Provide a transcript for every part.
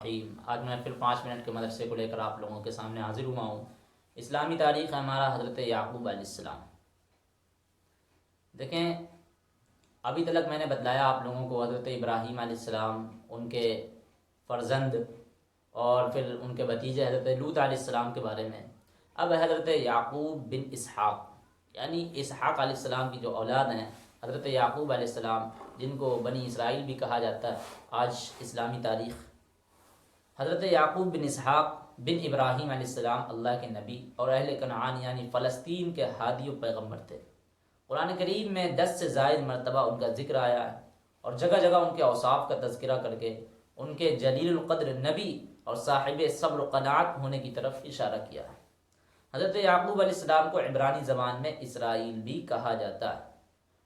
آج میں پھر 5 منٹ کے مدرسے کو لے کر آپ لوگوں کے سامنے حاضر ہوا ہوں۔ اسلامی تاریخ ہے ہمارا حضرت یعقوب علیہ السلام۔ دیکھیں، ابھی تک میں نے بتلایا آپ لوگوں کو حضرت ابراہیم علیہ السلام، ان کے فرزند اور پھر ان کے بھتیجے حضرت لوط علیہ السلام کے بارے میں۔ اب حضرت یعقوب بن اسحاق، یعنی اسحاق علیہ السلام کی جو اولاد ہیں حضرت یعقوب علیہ السلام، جن کو بنی اسرائیل بھی کہا جاتا ہے آج اسلامی تاریخ۔ حضرت یعقوب بن اسحاق بن ابراہیم علیہ السلام اللہ کے نبی اور اہل کنعان یعنی فلسطین کے ہادی و پیغمبر تھے۔ قرآن کریم میں 10 سے زائد مرتبہ ان کا ذکر آیا ہے اور جگہ جگہ ان کے اوصاف کا تذکرہ کر کے ان کے جلیل القدر نبی اور صاحب صبر و قناعت ہونے کی طرف اشارہ کیا ہے۔ حضرت یعقوب علیہ السلام کو عبرانی زبان میں اسرائیل بھی کہا جاتا ہے،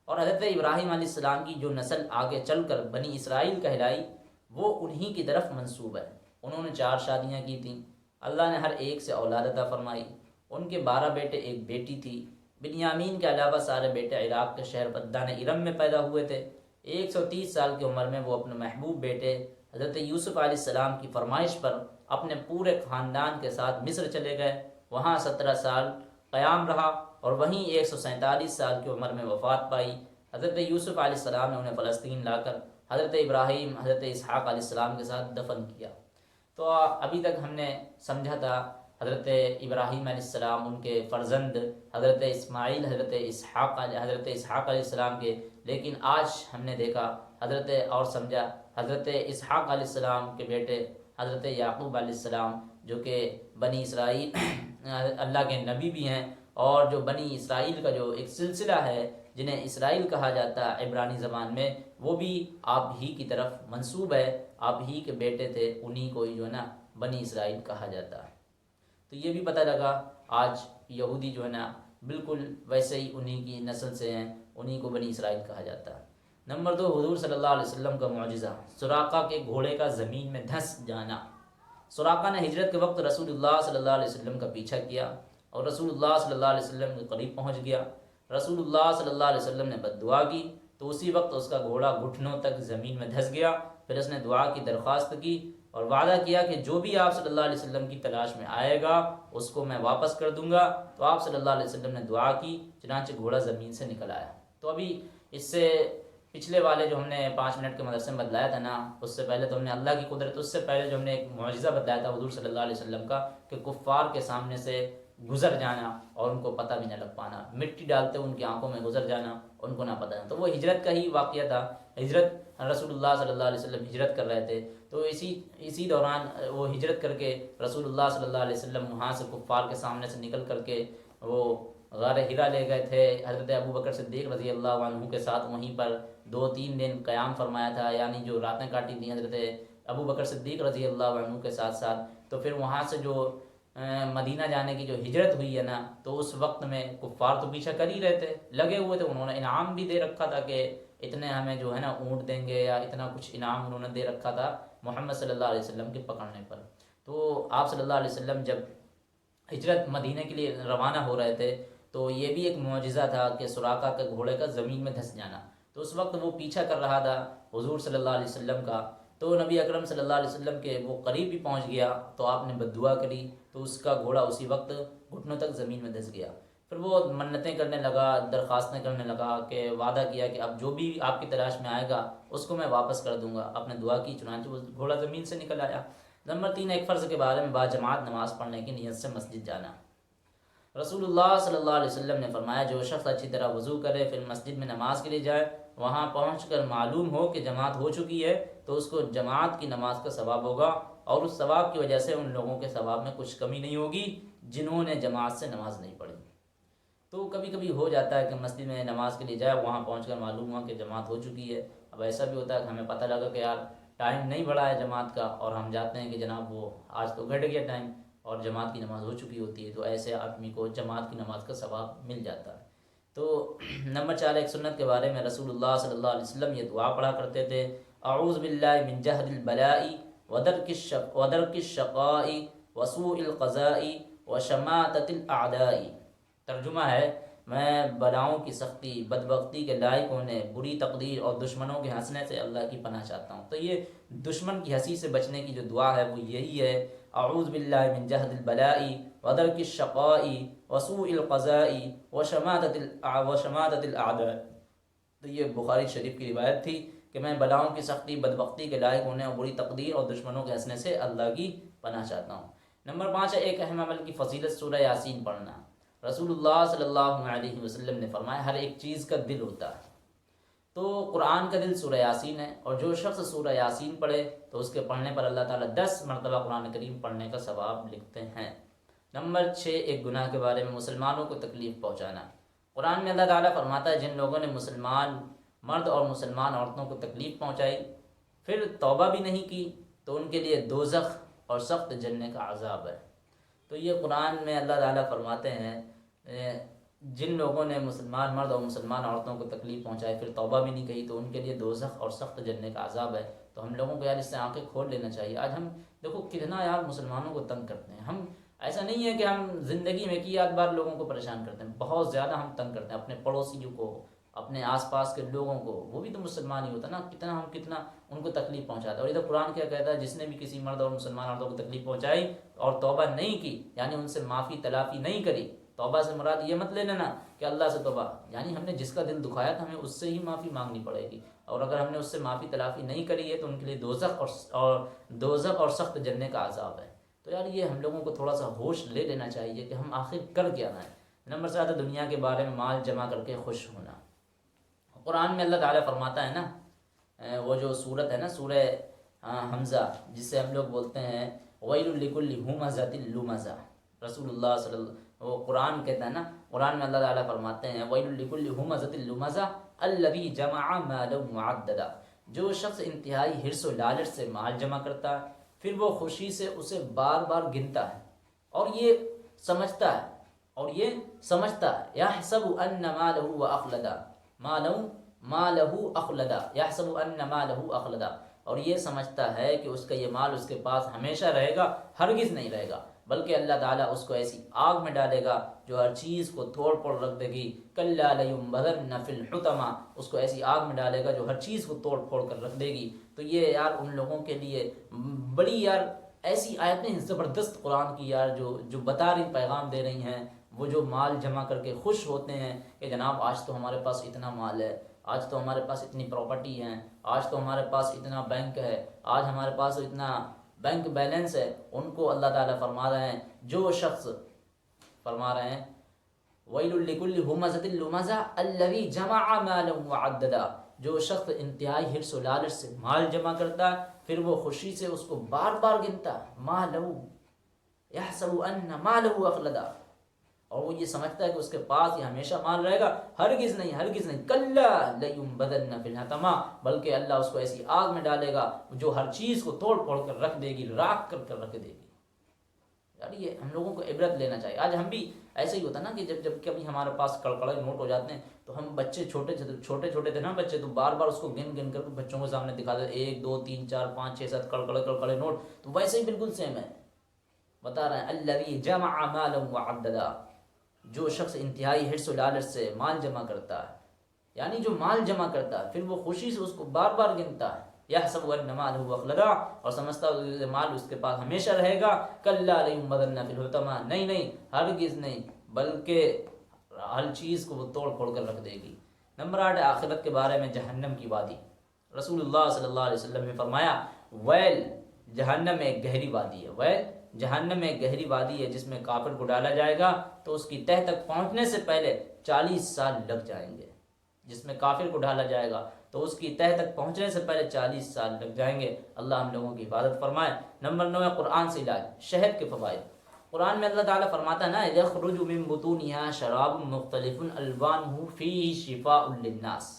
اور حضرت ابراہیم علیہ السلام کی جو نسل آگے چل کر بنی اسرائیل کہلائی وہ انہی کی طرف منسوب ہے۔ انہوں نے 4 شادیاں کی تھیں، اللہ نے ہر ایک سے اولاد عطا فرمائی۔ ان کے 12 بیٹے، ایک بیٹی تھی۔ بنیامین کے علاوہ سارے بیٹے عراق کے شہر پدان ارم میں پیدا ہوئے تھے۔ 130 سال کی عمر میں وہ اپنے محبوب بیٹے حضرت یوسف علیہ السلام کی فرمائش پر اپنے پورے خاندان کے ساتھ مصر چلے گئے۔ وہاں 17 سال قیام رہا اور وہیں 147 سال کی عمر میں وفات پائی۔ حضرت یوسف علیہ السلام نے انہیں فلسطین لا کر حضرت ابراہیم، حضرت اسحاق علیہ السلام کے ساتھ دفن کیا۔ تو ابھی تک ہم نے سمجھا تھا حضرت ابراہیم علیہ السلام، ان کے فرزند حضرت اسماعیل، حضرت اسحاق علیہ السلام کے، لیکن آج ہم نے دیکھا حضرت اور سمجھا حضرت اسحاق علیہ السلام کے بیٹے حضرت یعقوب علیہ السلام، جو کہ بنی اسرائیل اللہ کے نبی بھی ہیں، اور جو بنی اسرائیل کا جو ایک سلسلہ ہے جنہیں اسرائیل کہا جاتا ہے عبرانی زبان میں، وہ بھی آپ ہی کی طرف منسوب ہے، آپ ہی کے بیٹے تھے، انہی کو جو ہے نا بنی اسرائیل کہا جاتا ہے۔ تو یہ بھی پتہ لگا آج یہودی جو ہے نا بالکل ویسے ہی انہی کی نسل سے ہیں، انہی کو بنی اسرائیل کہا جاتا ہے۔ نمبر 2، حضور صلی اللہ علیہ وسلم کا معجزہ، سراقہ کے گھوڑے کا زمین میں دھنس جانا۔ سراقہ نے ہجرت کے وقت رسول اللہ صلی اللہ علیہ وسلم کا پیچھا کیا اور رسول اللہ صلی اللہ علیہ وسلم کے قریب پہنچ گیا۔ رسول اللہ صلی اللہ علیہ وسلم نے بد دعا کی تو اسی وقت اس کا گھوڑا گھٹنوں تک زمین میں دھس گیا۔ پھر اس نے دعا کی درخواست کی اور وعدہ کیا کہ جو بھی آپ صلی اللہ علیہ وسلم کی تلاش میں آئے گا اس کو میں واپس کر دوں گا۔ تو آپ صلی اللہ علیہ وسلم نے دعا کی، چنانچہ گھوڑا زمین سے نکل آیا۔ تو ابھی اس سے پچھلے والے جو ہم نے 5 منٹ کے مدرسے میں بتلایا تھا نا، اس سے پہلے تو ہم نے اللہ کی قدرت، اس سے پہلے جو ہم نے ایک معجزہ بتلایا تھا حضور صلی اللہ علیہ وسلم کا، کہ کفار کے سامنے سے گزر جانا اور ان کو پتہ بھی نہ لگ پانا، مٹی ڈالتے ان کی آنکھوں میں گزر جانا، ان کو نہ پتہ نہ۔ تو وہ ہجرت کا ہی واقعہ تھا۔ ہجرت رسول اللہ صلی اللہ علیہ وسلم ہجرت کر رہے تھے، تو اسی دوران وہ ہجرت کر کے رسول اللہ صلی اللہ علیہ وسلم وہاں سے کفار کے سامنے سے نکل کر کے وہ غار ہرا لے گئے تھے۔ حضرت ابو بکر صدیق رضی اللہ عنہ کے ساتھ وہیں پر 2-3 دن قیام فرمایا تھا، یعنی جو راتیں کاٹی تھیں حضرت ابو بکر صدیق رضی اللہ عنہ کے ساتھ ساتھ۔ تو پھر وہاں سے جو مدینہ جانے کی جو ہجرت ہوئی ہے نا، تو اس وقت میں کفار تو پیچھا کر ہی رہے تھے، لگے ہوئے تھے، انہوں نے انعام بھی دے رکھا تھا کہ اتنے ہمیں جو ہے نا اونٹ دیں گے، یا اتنا کچھ انعام انہوں نے دے رکھا تھا محمد صلی اللہ علیہ وسلم کے پکڑنے پر۔ تو آپ صلی اللہ علیہ وسلم جب ہجرت مدینہ کے لیے روانہ ہو رہے تھے تو یہ بھی ایک معجزہ تھا کہ سراقہ کے گھوڑے کا زمین میں دھس جانا۔ تو اس وقت وہ پیچھا کر رہا تھا حضور صلی اللہ علیہ وسلم کا، تو نبی اکرم صلی اللہ علیہ وسلم کے وہ قریب بھی پہنچ گیا تو آپ نے بد دعا کری تو اس کا گھوڑا اسی وقت گھٹنوں تک زمین میں دھس گیا۔ پھر وہ منتیں کرنے لگا، درخواستیں کرنے لگا کہ وعدہ کیا کہ اب جو بھی آپ کی تلاش میں آئے گا اس کو میں واپس کر دوں گا۔ آپ نے دعا کی، چنانچہ وہ گھوڑا زمین سے نکل آیا۔ نمبر 3، ایک فرض کے بارے میں باجماعت نماز پڑھنے کی نیت سے مسجد جانا۔ رسول اللہ صلی اللہ علیہ وسلم نے فرمایا جو شخص اچھی طرح وضو کرے پھر مسجد میں نماز کے لیے جائے، وہاں پہنچ کر معلوم ہو کہ جماعت ہو چکی ہے تو اس کو جماعت کی نماز کا ثواب ہوگا، اور اس ثواب کی وجہ سے ان لوگوں کے ثواب میں کچھ کمی نہیں ہوگی جنہوں نے جماعت سے نماز نہیں پڑھی۔ تو کبھی کبھی ہو جاتا ہے کہ مسجد میں نماز کے لیے جائے، وہاں پہنچ کر معلوم ہوا کہ جماعت ہو چکی ہے۔ اب ایسا بھی ہوتا ہے کہ ہمیں پتہ لگا کہ یار ٹائم نہیں بڑھا ہے جماعت کا، اور ہم جاتے ہیں کہ جناب وہ آج تو گھٹ گیا ٹائم اور جماعت کی نماز ہو چکی ہوتی ہے، تو ایسے آدمی کو جماعت کی نماز کا ثواب مل جاتا ہے۔ تو نمبر 4، ایک سنت کے بارے میں رسول اللہ صلی اللہ علیہ وسلم یہ دعا پڑھا کرتے تھے، اعوذ باللہ من جہد البلاء ودرک الشقاء وسوء القضاء وشماتۃ الاعداء۔ ترجمہ ہے میں بلاؤں کی سختی، بدبختی کے لائق ہونے، بری تقدیر اور دشمنوں کے ہنسنے سے اللہ کی پناہ چاہتا ہوں۔ تو یہ دشمن کی ہنسی سے بچنے کی جو دعا ہے وہ یہی ہے، اعوذ باللہ من جہد البلاء ودرک الشقاء وسوء القضاء وشماتت الاعداء۔ تو یہ بخاری شریف کی روایت تھی کہ میں بلاؤں کی سختی، بدبختی کے لائق ہونے اور بری تقدیر اور دشمنوں کے ہنسنے سے اللہ کی پناہ چاہتا ہوں۔ نمبر 5 ہے ایک اہم عمل کی فضیلت، سورہ یاسین پڑھنا۔ رسول اللہ صلی اللہ علیہ وسلم نے فرمایا ہر ایک چیز کا دل ہوتا ہے، تو قرآن کا دل سورہ یاسین ہے، اور جو شخص سورہ یاسین پڑھے تو اس کے پڑھنے پر اللہ تعالیٰ 10 مرتبہ قرآن کریم پڑھنے کا ثواب لکھتے ہیں۔ نمبر 6 ایک گناہ کے بارے میں، مسلمانوں کو تکلیف پہنچانا۔ قرآن میں اللہ تعالیٰ فرماتا ہے جن لوگوں نے مسلمان مرد اور مسلمان عورتوں کو تکلیف پہنچائی پھر توبہ بھی نہیں کی تو ان کے لیے دوزخ اور سخت جلنے کا عذاب ہے۔ تو یہ قرآن میں اللہ تعالیٰ فرماتے ہیں جن لوگوں نے مسلمان مرد اور مسلمان عورتوں کو تکلیف پہنچائی پھر توبہ بھی نہیں کی تو ان کے لیے دوزخ اور سخت جلنے کا عذاب ہے۔ تو ہم لوگوں کو یار اس سے آنکھیں کھول لینا چاہیے۔ آج ہم دیکھو کتنا یار مسلمانوں کو تنگ کرتے ہیں، ہم ایسا نہیں ہے کہ ہم زندگی میں کی آدھ بار لوگوں کو پریشان کرتے ہیں، بہت زیادہ ہم تنگ کرتے ہیں اپنے پڑوسیوں کو، اپنے آس پاس کے لوگوں کو، وہ بھی تو مسلمان ہی ہوتا نا، کتنا ان کو تکلیف پہنچاتا ہے۔ اور ادھر قرآن کیا کہتا ہے جس نے بھی کسی مرد اور مسلمان عورتوں کو تکلیف پہنچائی اور توبہ نہیں کی، یعنی ان سے معافی تلافی نہیں کری۔ توبہ سے مراد یہ مت لے لینا کہ اللہ سے توبہ، یعنی ہم نے جس کا دل دکھایا تھا ہمیں اس سے ہی معافی مانگنی پڑے گی، اور اگر ہم نے اس سے معافی تلافی نہیں کری ہے تو ان کے لیے دوزخ اور سخت جلنے کا عذاب ہے۔ تو یار یہ ہم لوگوں کو تھوڑا سا ہوش لے لینا چاہیے کہ ہم آخر کر کیا رہے ہیں۔ نمبر 7 ہے دنیا کے بارے میں مال جمع کر کے خوش ہونا۔ قرآن میں اللہ تعالیٰ فرماتا ہے نا، وہ جو صورت ہے نا سورہ حمزہ جسے ہم لوگ بولتے ہیں ویل لکل ہمزۃ لمزہ، رسول اللہ صلی اللہ وہ قرآن کہتا ہے نا، قرآن میں اللہ تعالیٰ فرماتے ہیں ویل لکل ہمزۃ لمزہ الذی جمع مالا معددا، جو شخص انتہائی حرص و لالچ سے مال جمع کرتا ہے پھر وہ خوشی سے اسے بار بار گنتا ہے اور یہ سمجھتا ہے یحسب ان مالہ اخلدا یحسب ان مالہ اخلدا، اور یہ سمجھتا ہے کہ اس کا یہ مال اس کے پاس ہمیشہ رہے گا، ہرگز نہیں رہے گا، بلکہ اللہ تعالیٰ اس کو ایسی آگ میں ڈالے گا جو ہر چیز کو توڑ پھوڑ رکھ دے گی، کلا لینبذن فی الحطمہ، اس کو ایسی آگ میں ڈالے گا جو ہر چیز کو توڑ پھوڑ کر رکھ دے گی۔ تو یہ یار ان لوگوں کے لیے بڑی یار ایسی آیتیں زبردست قرآن کی یار جو بتا رہی پیغام دے رہی ہیں، وہ جو مال جمع کر کے خوش ہوتے ہیں کہ جناب آج تو ہمارے پاس اتنا مال ہے، آج تو ہمارے پاس اتنی پراپرٹی ہے، آج تو ہمارے پاس اتنا بینک ہے، آج ہمارے پاس اتنا بینک بیلنس ہے، ان کو اللہ تعالیٰ فرما رہے ہیں جو شخص فرما رہے ہیں ویل لکل ہمزۃ لمزہ الذی جمع مالا معددا، جو شخص انتہائی حرص و لالچ سے مال جمع کرتا ہے پھر وہ خوشی سے اس کو بار بار گنتا ہے، مالہ یحسب ان مالہ اخلدا، اور وہ یہ سمجھتا ہے کہ اس کے پاس یہ ہمیشہ مال رہے گا، ہرگز نہیں، کلا لینبذن فی الحطمہ، بلکہ اللہ اس کو ایسی آگ میں ڈالے گا جو ہر چیز کو توڑ پھوڑ کر رکھ دے گی، راکھ کر رکھ دے گی۔ یار یہ ہم لوگوں کو عبرت لینا چاہیے۔ آج ہم بھی ایسے ہی ہوتا نا کہ جب کبھی ہمارے پاس کڑکڑے نوٹ ہو جاتے ہیں تو ہم بچے چھوٹے تھے نا بچے، تو بار بار اس کو گن کر بچوں کے سامنے دکھا دیتے 1 2 3 4 5 6 7 کڑکڑے نوٹ، تو ویسے ہی بالکل سیم ہے۔ بتا رہے ہیں الذی جمع مالا معددا، جو شخص انتہائی حرص و لالچ سے مال جمع کرتا ہے، یعنی جو مال جمع کرتا ہے پھر وہ خوشی سے اس کو بار بار گنتا ہے، یحسب ان مالہ اخلدا، اور سمجھتا ہے مال اس کے پاس ہمیشہ رہے گا، کلا لینبذن فی الحطمہ، نہیں ہرگز نہیں، بلکہ ہر چیز کو وہ توڑ پھوڑ کر رکھ دے گی۔ نمبر 8 آخرت کے بارے میں جہنم کی وادی۔ رسول اللہ صلی اللہ علیہ وسلم نے فرمایا ویل جہنم ایک گہری وادی ہے، ویل جہنم ایک گہری وادی ہے جس میں کافر کو ڈالا جائے گا تو اس کی تہ تک پہنچنے سے پہلے 40 سال لگ جائیں گے، جس میں کافر کو ڈالا جائے گا تو اس کی تہ تک پہنچنے سے پہلے 40 سال لگ جائیں گے۔ اللہ ہم لوگوں کی حفاظت فرمائے۔ نمبر 9 قرآن سے علاج، شہد کے فوائد۔ قرآن میں اللہ تعالیٰ فرماتا ہے نا یخرج من بطونها شراب مختلف الوانہ فیہ شفاء للناس،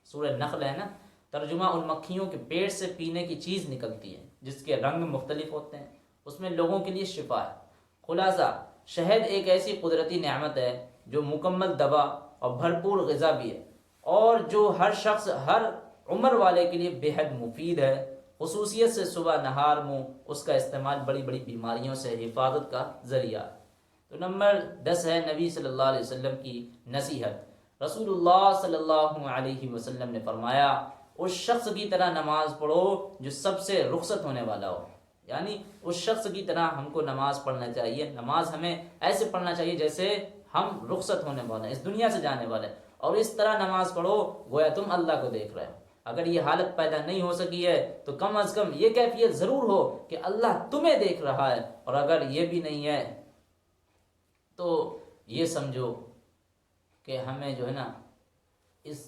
سورہ نخل ہے نا، ترجمہ ان مکھیوں کے پیٹ سے پینے کی چیز نکلتی ہے جس کے رنگ مختلف ہوتے ہیں، اس میں لوگوں کے لیے شفا ہے۔ خلاصہ شہد ایک ایسی قدرتی نعمت ہے جو مکمل دوا اور بھرپور غذا بھی ہے، اور جو ہر شخص ہر عمر والے کے لیے بے حد مفید ہے، خصوصیت سے صبح نہار منہ اس کا استعمال بڑی بڑی بیماریوں سے حفاظت کا ذریعہ ہے۔ تو نمبر 10 ہے نبی صلی اللہ علیہ وسلم کی نصیحت۔ رسول اللہ صلی اللہ علیہ وسلم نے فرمایا اس شخص کی طرح نماز پڑھو جو سب سے رخصت ہونے والا ہو، یعنی اس شخص کی طرح ہم کو نماز پڑھنا چاہیے۔ نماز ہمیں ایسے پڑھنا چاہیے جیسے ہم رخصت ہونے والے ہیں، اس دنیا سے جانے والے ہیں، اور اس طرح نماز پڑھو گویا تم اللہ کو دیکھ رہے ہو۔ اگر یہ حالت پیدا نہیں ہو سکی ہے تو کم از کم یہ کیفیت ضرور ہو کہ اللہ تمہیں دیکھ رہا ہے، اور اگر یہ بھی نہیں ہے تو یہ سمجھو کہ ہمیں جو ہے نا اس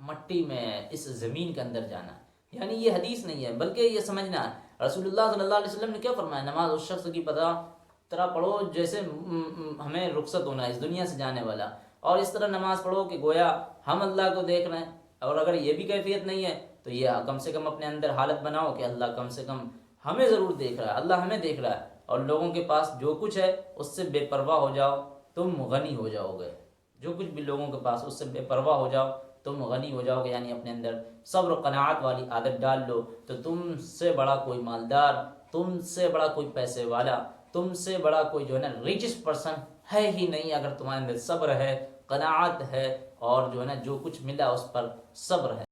مٹی میں، اس زمین کے اندر جانا ہے۔ یعنی یہ حدیث نہیں ہے بلکہ یہ سمجھنا ہے رسول اللہ صلی اللہ علیہ وسلم نے کیا فرمایا، نماز اس شخص کی طرح پڑھو جیسے ہمیں رخصت ہونا ہے اس دنیا سے جانے والا، اور اس طرح نماز پڑھو کہ گویا ہم اللہ کو دیکھ رہے ہیں۔ اور اگر یہ بھی کیفیت نہیں ہے تو یہ کم سے کم اپنے اندر حالت بناؤ کہ اللہ کم سے کم ہمیں ضرور دیکھ رہا ہے، اللہ ہمیں دیکھ رہا ہے، اور لوگوں کے پاس جو کچھ ہے اس سے بے پرواہ ہو جاؤ، تم غنی ہو جاؤ گے۔ جو کچھ بھی لوگوں کے پاس اس سے بے پرواہ ہو جاؤ، تم غنی ہو جاؤ گے، یعنی اپنے اندر صبر و قناعت والی عادت ڈال لو، تو تم سے بڑا کوئی مالدار، تم سے بڑا کوئی پیسے والا، تم سے بڑا کوئی جو ہے نا ریچسٹ پرسن ہے ہی نہیں، اگر تمہارے اندر صبر ہے، قناعت ہے، اور جو ہے نا جو کچھ ملا اس پر صبر ہے۔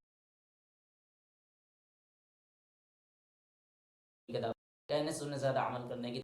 کہنے سننے سے زیادہ عمل کرنے کی